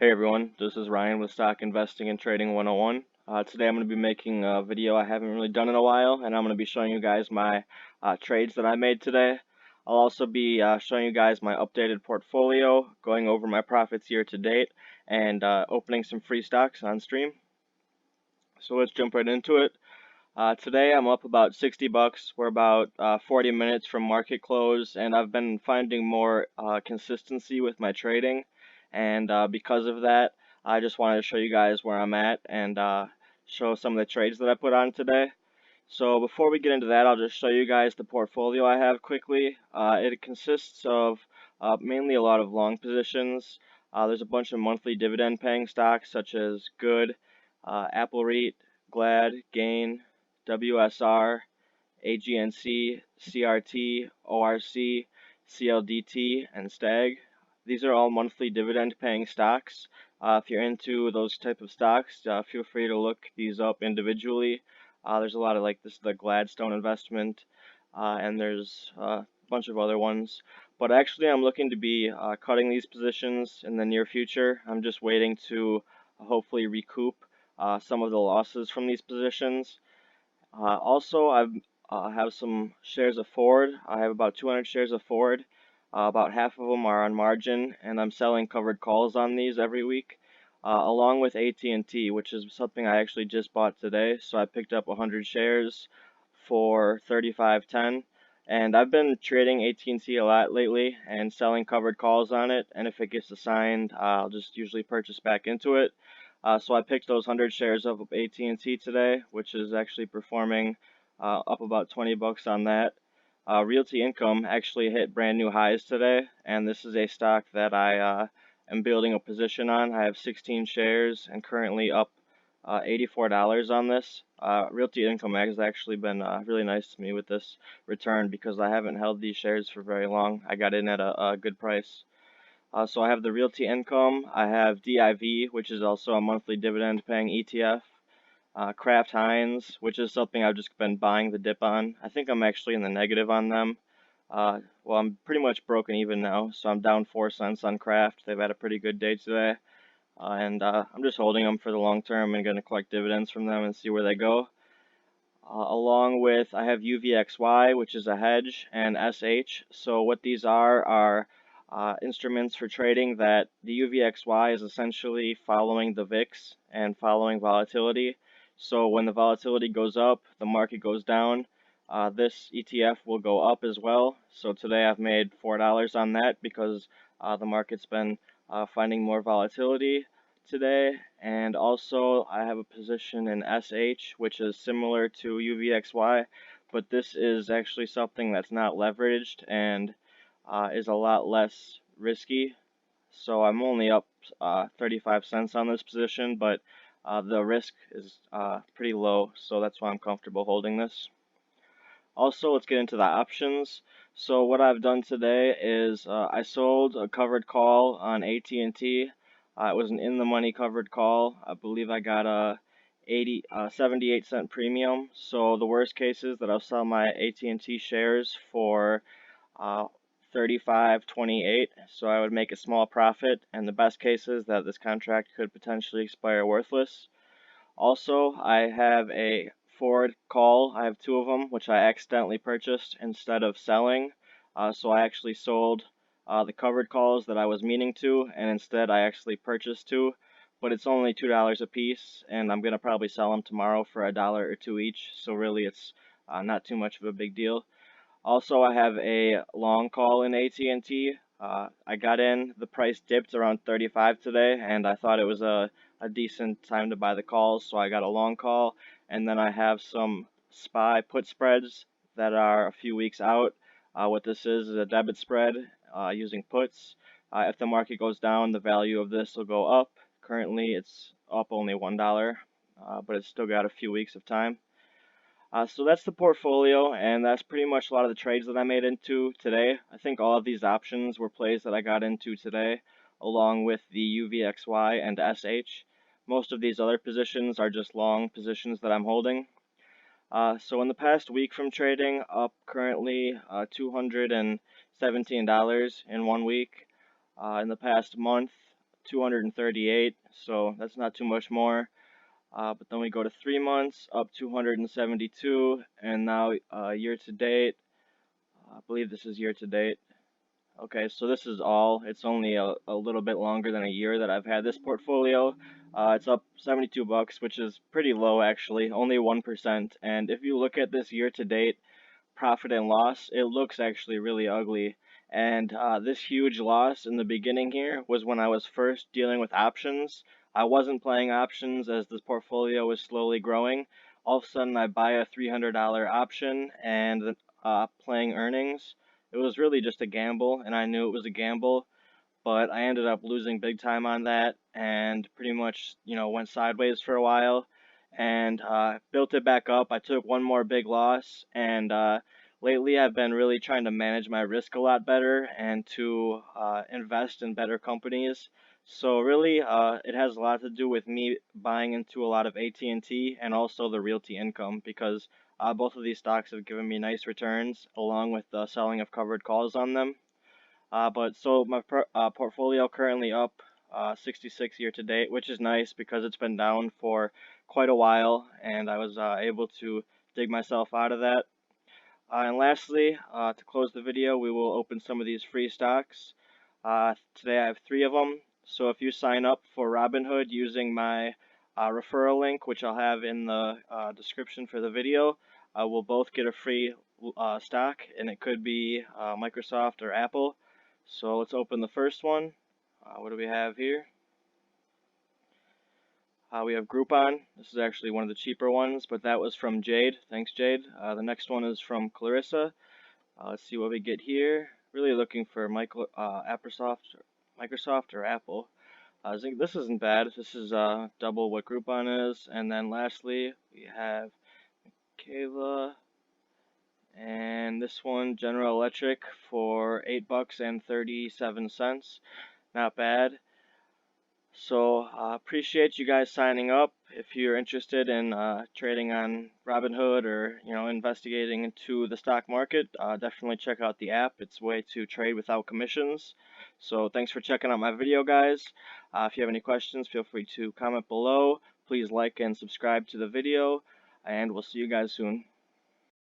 Hey everyone, this is Ryan with Stock Investing and Trading 101. Today I'm going to be making a video I haven't really done in a while, and I'm going to be showing you guys my trades that I made today. I'll also be showing you guys my updated portfolio, going over my profits year to date, and opening some free stocks on stream. So let's jump right into it. Today I'm up about 60 bucks. We're about 40 minutes from market close, and I've been finding more consistency with my trading. And because of that, I just wanted to show you guys where I'm at and show some of the trades that I put on today. So before we get into that, I'll just show you guys the portfolio I have quickly. It consists of mainly a lot of long positions. There's a bunch of monthly dividend paying stocks such as Good, Apple REIT, Glad, Gain, WSR, AGNC, CRT, ORC, CLDT, and STAG. These are all monthly dividend paying stocks. If you're into those type of stocks, feel free to look these up individually. There's a lot of like this, the Gladstone investment, and there's a bunch of other ones. But actually, I'm looking to be cutting these positions in the near future. I'm just waiting to hopefully recoup some of the losses from these positions. Also, I have some shares of Ford. I have about 200 shares of Ford. About half of them are on margin, and I'm selling covered calls on these every week, along with AT&T, which is something I actually just bought today. So I picked up 100 shares for 35.10, and I've been trading AT&T a lot lately and selling covered calls on it. And if it gets assigned, I'll just usually purchase back into it. So I picked those 100 shares of AT&T today, which is actually performing up about 20 bucks on that. Realty Income actually hit brand new highs today, and this is a stock that I am building a position on. I have 16 shares and currently up $84 on this. Realty Income has actually been really nice to me with this return because I haven't held these shares for very long. I got in at a good price. So I have the Realty Income, I have DIV, which is also a monthly dividend paying ETF, Kraft Heinz, which is something I've just been buying the dip on. I think I'm actually in the negative on them. Well, I'm pretty much broken even now, so I'm down 4 cents on Kraft. They've had a pretty good day today, and I'm just holding them for the long term and going to collect dividends from them and see where they go. Along with, I have UVXY, which is a hedge, and SH. So what these are instruments for trading that the UVXY is essentially following the VIX and following volatility. So when the volatility goes up, the market goes down. This ETF will go up as well. So today I've made $4 on that because the market's been finding more volatility today. And also I have a position in SH, which is similar to UVXY, but this is actually something that's not leveraged and is a lot less risky. So I'm only up 35 cents on this position, but the risk is pretty low, so that's why I'm comfortable holding this. Also, let's get into the options. So what I've done today is I sold a covered call on AT&T. It was an in-the-money covered call. I believe I got a 78-cent premium. So the worst case is that I'll sell my AT&T shares for 35.28. So I would make a small profit. And the best case is that this contract could potentially expire worthless. Also, I have a Ford call. I have two of them, which I accidentally purchased instead of selling. So I actually sold the covered calls that I was meaning to, and instead I actually purchased two. But it's only $2 a piece, and I'm gonna probably sell them tomorrow for $1 or two each. So really, it's not too much of a big deal. Also, I have a long call in AT&T. I got in, the price dipped around 35 today, and I thought it was a decent time to buy the calls, so I got a long call. And then I have some SPY put spreads that are a few weeks out. What this is a debit spread using puts. If the market goes down, the value of this will go up. Currently, it's up only $1, but it's still got a few weeks of time. So that's the portfolio, and that's pretty much a lot of the trades that I made into today. I think all of these options were plays that I got into today, along with the UVXY and SH. Most of these other positions are just long positions that I'm holding. So in the past week from trading, up currently $217 in 1 week. In the past month, 238, so that's not too much more. But then we go to 3 months, up 272, and now year to date, I believe this is year to date. Okay, so this is all. It's only a little bit longer than a year that I've had this portfolio. It's up 72 bucks, which is pretty low actually, only 1%. And if you look at this year to date profit and loss, it looks actually really ugly. And this huge loss in the beginning here was when I was first dealing with options. I wasn't playing options as this portfolio was slowly growing. All of a sudden, I buy a $300 option and playing earnings. It was really just a gamble, and I knew it was a gamble, but I ended up losing big time on that and pretty much, went sideways for a while and built it back up. I took one more big loss, and lately I've been really trying to manage my risk a lot better and to invest in better companies. So really, it has a lot to do with me buying into a lot of AT&T and also the Realty Income because both of these stocks have given me nice returns along with the selling of covered calls on them. But so my portfolio currently up 66 year to date, which is nice because it's been down for quite a while, and I was able to dig myself out of that. And lastly, to close the video, we will open some of these free stocks. Today I have 3 of them. So if you sign up for Robinhood using my referral link, which I'll have in the description for the video, we'll both get a free stock, and it could be Microsoft or Apple. So let's open the first one. What do we have here? We have Groupon. This is actually one of the cheaper ones, but that was from Jade. Thanks, Jade. The next one is from Clarissa. Let's see what we get here. Really looking for Microsoft or Apple. I think this isn't bad. This is double what Groupon is. And then lastly, we have Kayla. And this one, General Electric, for 8 bucks and 37 cents. Not bad. So appreciate you guys signing up. If you're interested in trading on Robinhood or investigating into the stock market, definitely check out the app. It's a way to trade without commissions. So thanks for checking out my video, guys. If you have any questions, feel free to comment below. Please like and subscribe to the video, and we'll see you guys soon.